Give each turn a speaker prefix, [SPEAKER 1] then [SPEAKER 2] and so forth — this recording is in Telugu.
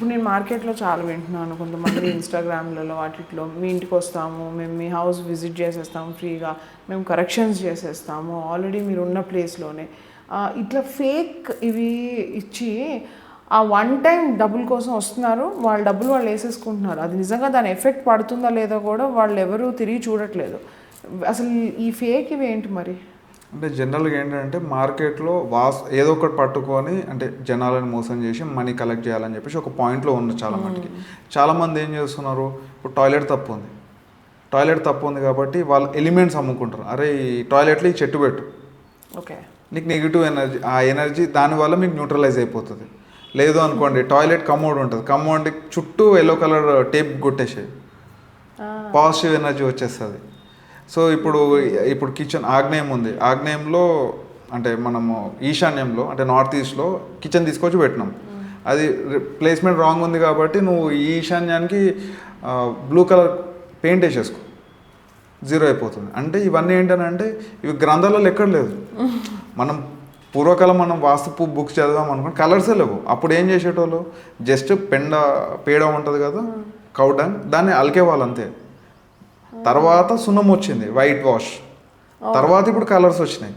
[SPEAKER 1] ఇప్పుడు నేను మార్కెట్లో చాలా వింటున్నాను, కొంతమంది ఇన్స్టాగ్రామ్లలో వాటిలో మీ ఇంటికి వస్తాము, మేము మీ హౌస్ విజిట్ చేసేస్తాము ఫ్రీగా, మేము కరెక్షన్స్ చేసేస్తాము ఆల్రెడీ మీరు ఉన్న ప్లేస్లోనే, ఇట్లా ఫేక్ ఇవి ఇచ్చి ఆ వన్ టైం డబ్బుల కోసం వస్తున్నారు, వాళ్ళ డబ్బులు వాళ్ళు వేసేసుకుంటున్నారు. అది నిజంగా దాని ఎఫెక్ట్ పడుతుందా లేదో కూడా వాళ్ళు ఎవరు తిరిగి చూడట్లేదు. అసలు ఈ ఫేక్ ఇవి ఏంటి మరి?
[SPEAKER 2] అంటే జనరల్గా ఏంటంటే మార్కెట్లో ఏదో ఒకటి పట్టుకొని అంటే జనాలను మోసం చేసి మనీ కలెక్ట్ చేయాలని చెప్పేసి ఒక పాయింట్లో ఉంది చాలా మందికి. చాలామంది ఏం చేస్తున్నారు, ఇప్పుడు టాయిలెట్ తప్పు ఉంది కాబట్టి వాళ్ళు ఎలిమెంట్స్ అమ్ముకుంటారు. అరే ఈ టాయిలెట్లో ఈ చెట్టు పెట్టు,
[SPEAKER 1] ఓకే,
[SPEAKER 2] నీకు నెగిటివ్ ఎనర్జీ, ఆ ఎనర్జీ దానివల్ల మీకు న్యూట్రలైజ్ అయిపోతుంది. లేదు అనుకోండి, టాయిలెట్ కమోడ్ ఉంటుంది, కమోడ్ చుట్టూ ఎల్లో కలర్ టేప్ కొట్టేసేది, పాజిటివ్ ఎనర్జీ వచ్చేస్తుంది. సో ఇప్పుడు కిచెన్ ఆగ్నేయం ఉంది, ఆగ్నేయంలో అంటే మనము ఈశాన్యంలో అంటే నార్త్ ఈస్ట్లో కిచెన్ తీసుకొచ్చి పెట్టినాం, అది ప్లేస్మెంట్ రాంగ్ ఉంది కాబట్టి నువ్వు ఈ ఈశాన్యానికి బ్లూ కలర్ పెయింట్ వేసేసుకో, జీరో అయిపోతుంది. అంటే ఇవన్నీ ఏంటంటే ఇవి గ్రంథాలలో ఎక్కడ లేదు. మనం పూర్వకాలం మనం వాస్తు బుక్స్ చదివాం అనుకోండి, కలర్సే లేవు. అప్పుడు ఏం చేసేటోళ్ళు, జస్ట్ పేడ ఉంటుంది కదా, కౌడంగ్, దాన్ని అలికేవాళ్ళు అంతే. తర్వాత సున్నం వచ్చింది, వైట్ వాష్, తర్వాత ఇప్పుడు కలర్స్ వచ్చినాయి.